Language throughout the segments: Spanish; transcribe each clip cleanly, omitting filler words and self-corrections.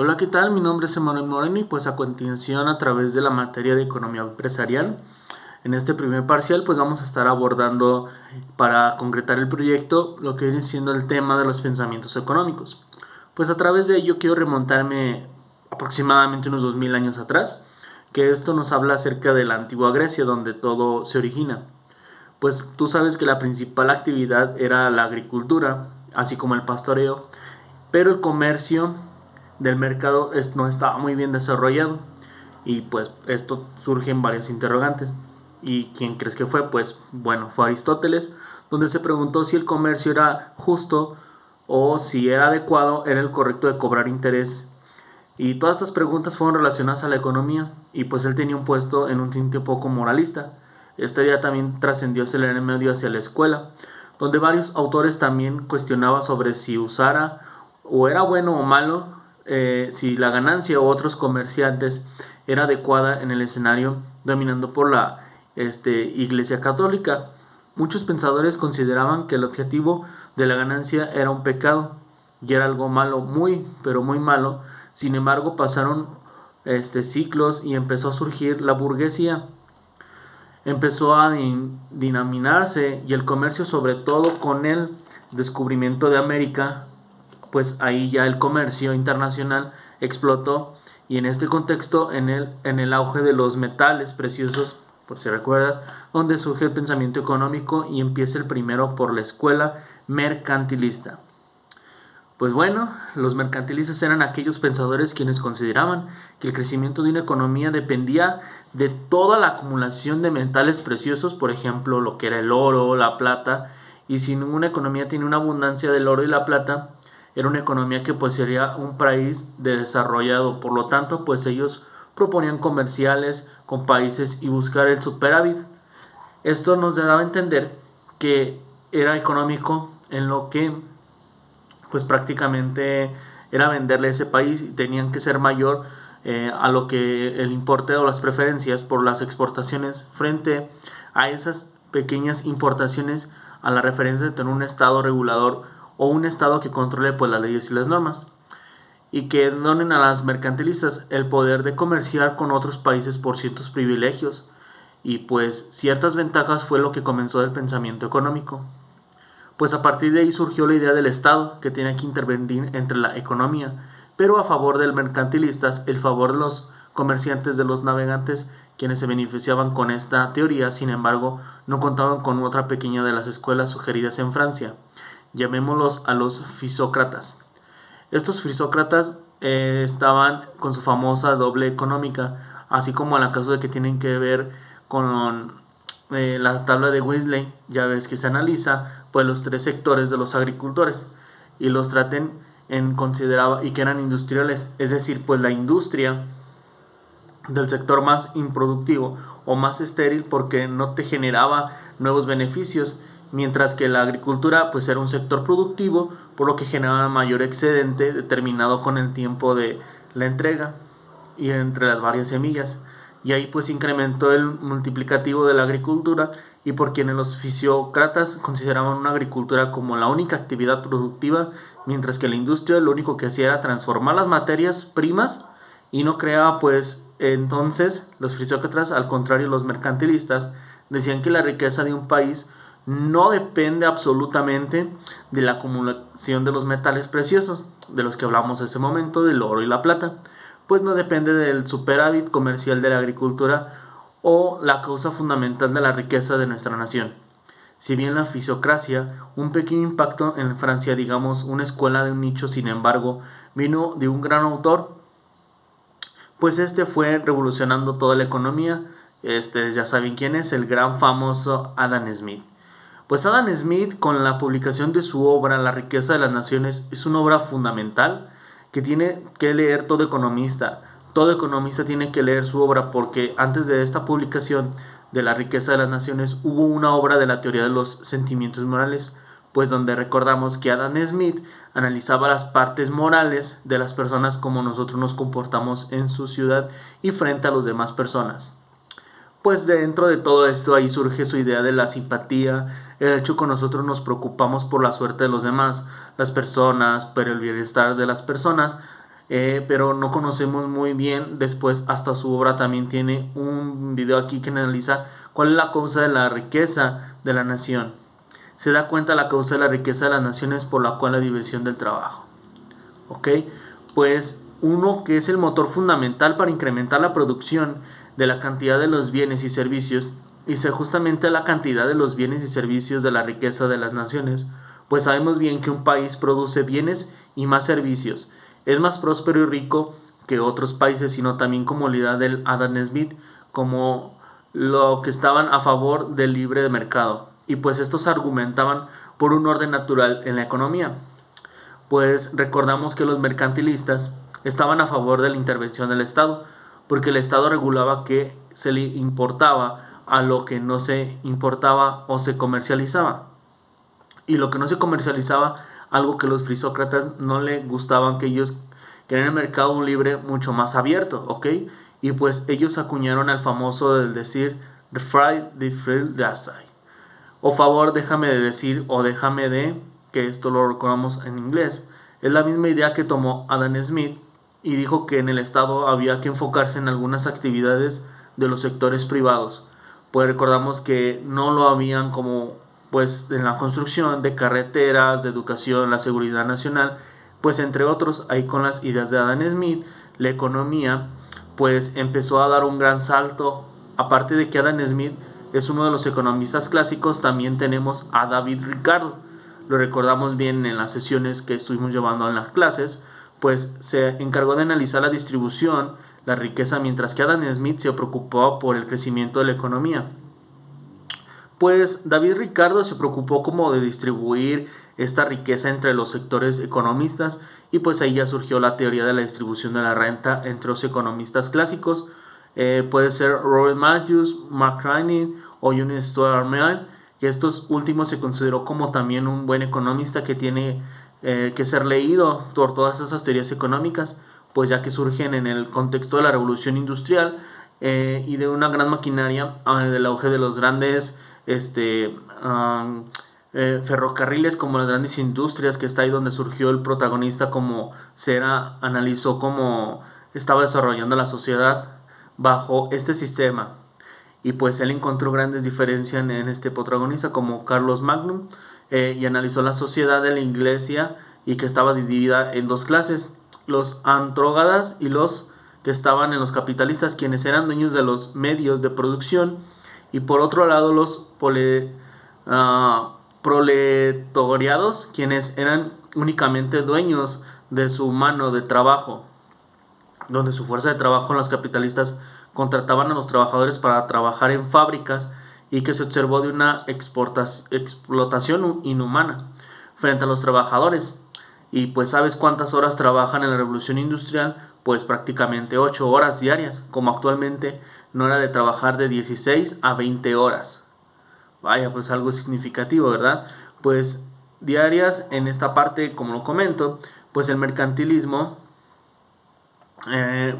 Hola, ¿qué tal? Mi nombre es Emanuel Moreno y pues a continuación a través de la materia de economía empresarial, en este primer parcial pues vamos a estar abordando para concretar el proyecto lo que viene siendo el tema de los pensamientos económicos. Pues a través de ello quiero remontarme aproximadamente unos 2000 años atrás, que esto nos habla acerca de la antigua Grecia donde todo se origina. Pues tú sabes que la principal actividad era la agricultura, así como el pastoreo, pero el comercio del mercado no estaba muy bien desarrollado y pues esto surge en varias interrogantes. ¿Y quién crees que fue? Pues bueno, fue Aristóteles, donde se preguntó si el comercio era justo o si era adecuado, era el correcto de cobrar interés. Y todas estas preguntas fueron relacionadas a la economía y pues él tenía un puesto en un tinte poco moralista. Esta idea también trascendió hacia el medio hacia la escuela, donde varios autores también cuestionaban sobre si usara o era bueno o malo, si la ganancia o otros comerciantes era adecuada en el escenario dominando por la Iglesia Católica. Muchos pensadores consideraban que el objetivo de la ganancia era un pecado y era algo malo, muy, pero muy malo. Sin embargo, pasaron ciclos y empezó a surgir la burguesía. Empezó a dinaminarse y el comercio, sobre todo con el descubrimiento de América, pues ahí ya el comercio internacional explotó y en este contexto, en el auge de los metales preciosos, por si recuerdas, donde surge el pensamiento económico y empieza el primero por la escuela mercantilista. Pues bueno, los mercantilistas eran aquellos pensadores quienes consideraban que el crecimiento de una economía dependía de toda la acumulación de metales preciosos, por ejemplo, lo que era el oro, la plata, y si ninguna economía tiene una abundancia del oro y la plata, era una economía que pues sería un país desarrollado. Por lo tanto, pues ellos proponían comerciales con países y buscar el superávit. Esto nos daba a entender que era económico en lo que pues prácticamente era venderle a ese país y tenían que ser mayor a lo que el importe o las preferencias por las exportaciones frente a esas pequeñas importaciones, a la referencia de tener un estado regulador o un estado que controle pues las leyes y las normas y que donen a las mercantilistas el poder de comerciar con otros países por ciertos privilegios y pues ciertas ventajas fue lo que comenzó del pensamiento económico. Pues a partir de ahí surgió la idea del Estado, que tenía que intervenir entre la economía, pero a favor del mercantilistas, el favor de los comerciantes, de los navegantes, quienes se beneficiaban con esta teoría, sin embargo, no contaban con otra pequeña de las escuelas sugeridas en Francia. Llamémoslos a los fisócratas. Estos fisócratas estaban con su famosa doble económica, así como en el caso de que tienen que ver con la tabla de Wesley, ya ves que se analiza pues los tres sectores de los agricultores y los traten en consideraba y que eran industriales, es decir, pues la industria del sector más improductivo o más estéril porque no te generaba nuevos beneficios, mientras que la agricultura pues era un sector productivo, por lo que generaba mayor excedente determinado con el tiempo de la entrega y entre las varias semillas. Y ahí pues incrementó el multiplicativo de la agricultura y por quienes los fisiócratas consideraban una agricultura como la única actividad productiva, mientras que la industria lo único que hacía era transformar las materias primas y no creaba pues entonces los fisiócratas, al contrario los mercantilistas, decían que la riqueza de un país no depende absolutamente de la acumulación de los metales preciosos, de los que hablamos en ese momento, del oro y la plata, pues no depende del superávit comercial de la agricultura o la causa fundamental de la riqueza de nuestra nación. Si bien la fisiocracia, un pequeño impacto en Francia, digamos una escuela de un nicho, sin embargo, vino de un gran autor, pues este fue revolucionando toda la economía. Ya saben quién es, el gran famoso Adam Smith. Pues Adam Smith, con la publicación de su obra La riqueza de las naciones, es una obra fundamental que tiene que leer todo economista. Todo economista tiene que leer su obra porque antes de esta publicación de La riqueza de las naciones hubo una obra de la teoría de los sentimientos morales, pues donde recordamos que Adam Smith analizaba las partes morales de las personas como nosotros nos comportamos en su ciudad y frente a las demás personas. Pues dentro de todo esto ahí surge su idea de la simpatía, el hecho que nosotros nos preocupamos por la suerte de los demás, las personas, por el bienestar de las personas, pero no conocemos muy bien. Después hasta su obra también tiene un video aquí que analiza cuál es la causa de la riqueza de la nación. Se da cuenta la causa de la riqueza de las naciones por la cual la división del trabajo. ¿Ok? Pues uno que es el motor fundamental para incrementar la producción de la cantidad de los bienes y servicios, y se justamente la cantidad de los bienes y servicios de la riqueza de las naciones, pues sabemos bien que un país produce bienes y más servicios, es más próspero y rico que otros países, sino también como la idea del Adam Smith, como lo que estaban a favor del libre mercado, y pues estos argumentaban por un orden natural en la economía. Pues recordamos que los mercantilistas estaban a favor de la intervención del Estado, porque el Estado regulaba qué se le importaba a lo que no se importaba o se comercializaba. Y lo que no se comercializaba, algo que los frisócratas no le gustaban, que ellos querían el mercado libre mucho más abierto, ¿ok? Y pues ellos acuñaron al famoso del decir the free Dasein, o favor déjame de decir o déjame de, que esto lo recordamos en inglés. Es la misma idea que tomó Adam Smith y dijo que en el Estado había que enfocarse en algunas actividades de los sectores privados. Pues recordamos que no lo habían como pues en la construcción de carreteras, de educación, la seguridad nacional, pues entre otros. Ahí con las ideas de Adam Smith, la economía pues empezó a dar un gran salto. Aparte de que Adam Smith es uno de los economistas clásicos, también tenemos a David Ricardo. Lo recordamos bien en las sesiones que estuvimos llevando en las clases, pues se encargó de analizar la distribución, la riqueza, mientras que Adam Smith se preocupó por el crecimiento de la economía. Pues David Ricardo se preocupó como de distribuir esta riqueza entre los sectores economistas, y pues ahí ya surgió la teoría de la distribución de la renta entre los economistas clásicos. Puede ser Robert Matthews, Mark Carney o John Stuart Mill, y estos últimos se consideró como también un buen economista que tiene que ser leído por todas esas teorías económicas, pues ya que surgen en el contexto de la revolución industrial y de una gran maquinaria, del auge de los grandes ferrocarriles, como las grandes industrias, que está ahí donde surgió el protagonista, como Cera analizó cómo estaba desarrollando la sociedad bajo este sistema. Y pues él encontró grandes diferencias en este protagonista, como Carlos Magnum, y analizó la sociedad de la iglesia, y que estaba dividida en dos clases: los antrógadas y los que estaban en los capitalistas, quienes eran dueños de los medios de producción, y por otro lado los proletariados, quienes eran únicamente dueños de su mano de trabajo, donde su fuerza de trabajo en los capitalistas contrataban a los trabajadores para trabajar en fábricas, y que se observó de una explotación inhumana frente a los trabajadores. Y pues ¿sabes cuántas horas trabajan en la revolución industrial? Pues prácticamente 8 horas diarias, como actualmente no era de trabajar de 16 a 20 horas. Vaya, pues algo significativo, ¿verdad? Pues diarias en esta parte, como lo comento, pues el mercantilismo,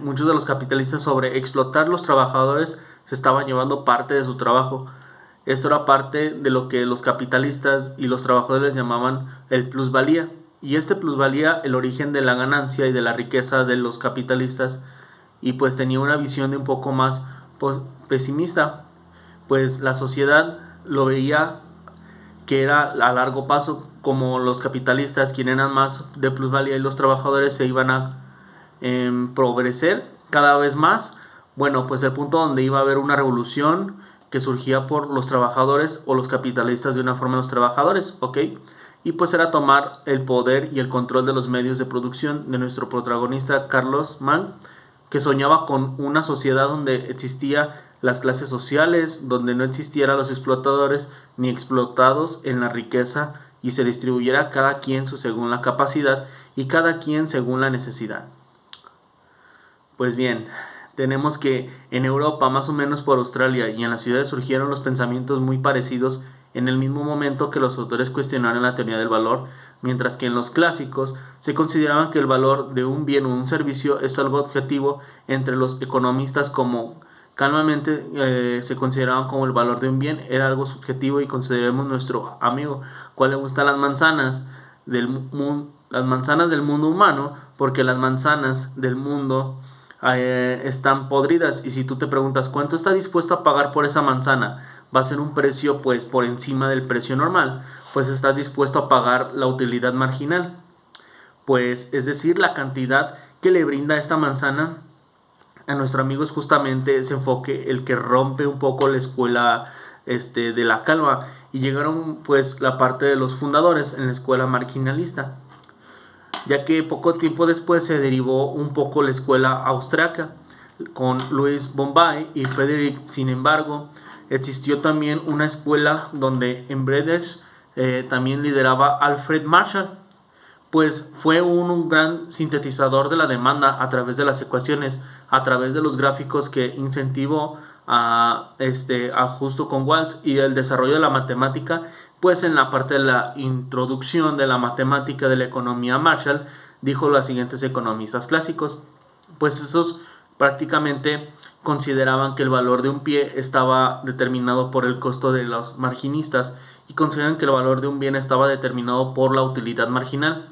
muchos de los capitalistas, sobre explotar los trabajadores, se estaban llevando parte de su trabajo. Esto era parte de lo que los capitalistas y los trabajadores llamaban el plusvalía. Y este plusvalía, el origen de la ganancia y de la riqueza de los capitalistas, y pues tenía una visión de un poco más pesimista, pues la sociedad lo veía que era a largo plazo, como los capitalistas, quienes eran más de plusvalía, y los trabajadores se iban a progresar cada vez más. Bueno, pues el punto donde iba a haber una revolución que surgía por los trabajadores, o los capitalistas de una forma los trabajadores, ¿ok? Y pues era tomar el poder y el control de los medios de producción de nuestro protagonista Carlos Mann, que soñaba con una sociedad donde existían las clases sociales, donde no existieran los explotadores ni explotados en la riqueza, y se distribuyera cada quien según la capacidad y cada quien según la necesidad. Pues bien, tenemos que en Europa, más o menos por Australia y en las ciudades, surgieron los pensamientos muy parecidos en el mismo momento que los autores cuestionaron la teoría del valor, mientras que en los clásicos se consideraban que el valor de un bien o un servicio es algo objetivo. Entre los economistas, como calmamente se consideraban como el valor de un bien era algo subjetivo. Y consideremos nuestro amigo, ¿cuál le gustan las manzanas del mundo humano? porque las manzanas del mundo están podridas, y si tú te preguntas cuánto está dispuesto a pagar por esa manzana, va a ser un precio pues por encima del precio normal, pues estás dispuesto a pagar la utilidad marginal, pues es decir, la cantidad que le brinda esta manzana a nuestro amigo. Es justamente ese enfoque el que rompe un poco la escuela de la calma, y llegaron pues la parte de los fundadores en la escuela marginalista, ya que poco tiempo después se derivó un poco la escuela austriaca con Louis Bombay y Frederick. Sin embargo, existió también una escuela donde en Bredes también lideraba Alfred Marshall, pues fue un gran sintetizador de la demanda a través de las ecuaciones, a través de los gráficos, que incentivó a justo con Walsh, y el desarrollo de la matemática. Pues en la parte de la introducción de la matemática de la economía, Marshall dijo los siguientes economistas clásicos, pues estos prácticamente consideraban que el valor de un pie estaba determinado por el costo de los marginistas, y consideran que el valor de un bien estaba determinado por la utilidad marginal,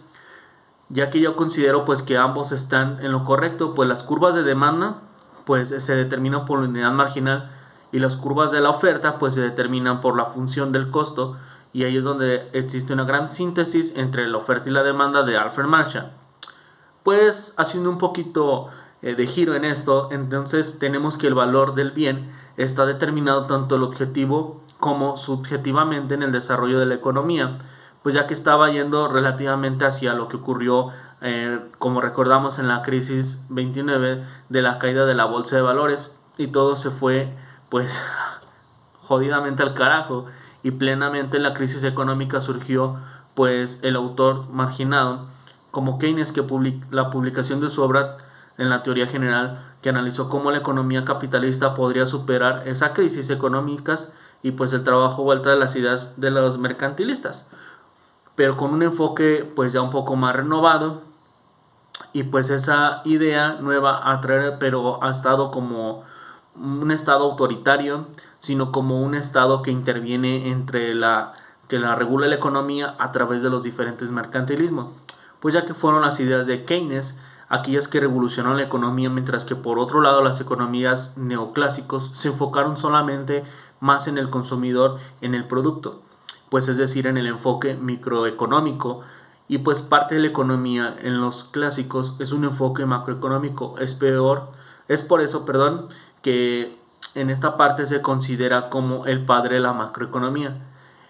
ya que yo considero pues que ambos están en lo correcto, pues las curvas de demanda pues se determinan por la unidad marginal, y las curvas de la oferta pues se determinan por la función del costo, y ahí es donde existe una gran síntesis entre la oferta y la demanda de Alfred Marshall. Pues haciendo un poquito de giro en esto, entonces tenemos que el valor del bien está determinado tanto el objetivo como subjetivamente en el desarrollo de la economía, pues ya que estaba yendo relativamente hacia lo que ocurrió, como recordamos, en la crisis 29 de la caída de la bolsa de valores, y todo se fue pues jodidamente al carajo, y plenamente en la crisis económica surgió pues el autor marginado como Keynes, que la publicación de su obra en la teoría general, que analizó cómo la economía capitalista podría superar esa crisis económicas, y pues el trabajo vuelta de las ideas de los mercantilistas, pero con un enfoque pues ya un poco más renovado, y pues esa idea nueva a traer, pero ha estado como un estado autoritario, sino como un estado que interviene entre que la regula la economía a través de los diferentes mercantilismos, pues ya que fueron las ideas de Keynes aquellas que revolucionaron la economía, mientras que por otro lado las economías neoclásicos se enfocaron solamente más en el consumidor, en el producto, pues es decir, en el enfoque microeconómico. Y pues parte de la economía en los clásicos es un enfoque macroeconómico. Es por eso, que en esta parte se considera como el padre de la macroeconomía.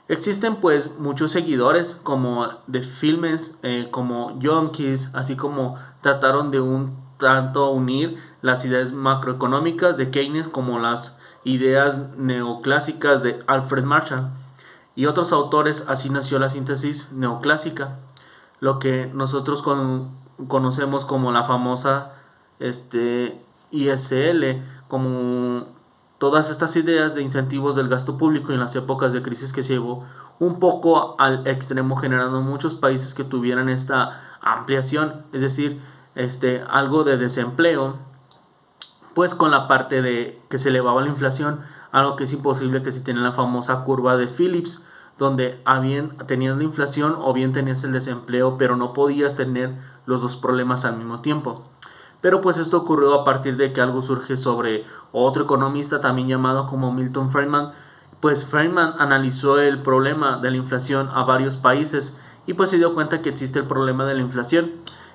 Existen pues muchos seguidores como de filmes, como Yonkis, así como trataron de un tanto unir las ideas macroeconómicas de Keynes como las ideas neoclásicas de Alfred Marshall y otros autores. Así nació la síntesis neoclásica, lo que nosotros conocemos como la famosa ISL, como todas estas ideas de incentivos del gasto público en las épocas de crisis, que se llevó un poco al extremo, generando muchos países que tuvieran esta ampliación, es decir, algo de desempleo, pues con la parte de que se elevaba la inflación, algo que es imposible que si tiene la famosa curva de Phillips, donde bien tenías la inflación o bien tenías el desempleo, pero no podías tener los dos problemas al mismo tiempo. Pero pues esto ocurrió a partir de que algo surge sobre otro economista también llamado como Milton Friedman. Pues Friedman analizó el problema de la inflación a varios países, y pues se dio cuenta que existe el problema de la inflación,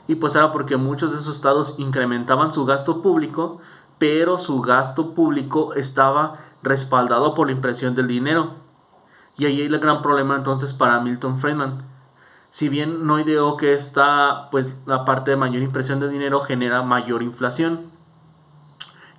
y pues era porque muchos de esos estados incrementaban su gasto público, pero su gasto público estaba respaldado por la impresión del dinero. Y ahí hay el gran problema entonces para Milton Friedman. Si bien no ideó que pues la parte de mayor impresión de dinero genera mayor inflación,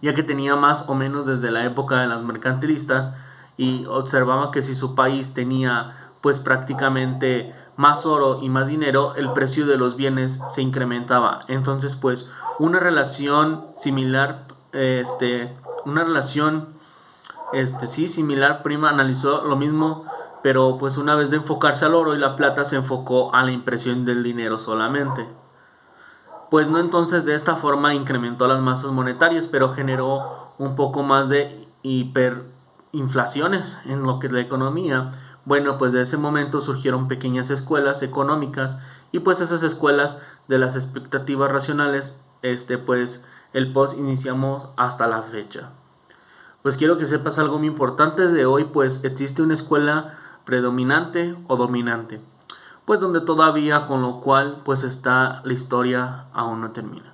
ya que tenía más o menos desde la época de las mercantilistas, y observaba que si su país tenía pues prácticamente más oro y más dinero, el precio de los bienes se incrementaba. Entonces pues una relación similar, similar, Prima analizó lo mismo, pero pues una vez de enfocarse al oro y la plata, se enfocó a la impresión del dinero solamente. Pues no, entonces de esta forma incrementó las masas monetarias, pero generó un poco más de hiperinflaciones en lo que es la economía. Bueno, pues de ese momento surgieron pequeñas escuelas económicas, y pues esas escuelas de las expectativas racionales, pues el post iniciamos hasta la fecha. Pues quiero que sepas algo muy importante de hoy, pues existe una escuela predominante o dominante, pues donde todavía, con lo cual pues está la historia aún no termina.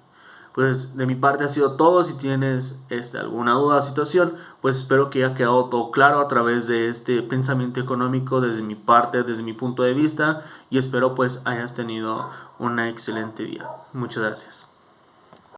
Pues de mi parte ha sido todo. Si tienes alguna duda o situación, pues espero que haya quedado todo claro a través de este pensamiento económico desde mi parte, desde mi punto de vista, y espero pues hayas tenido un excelente día. Muchas gracias.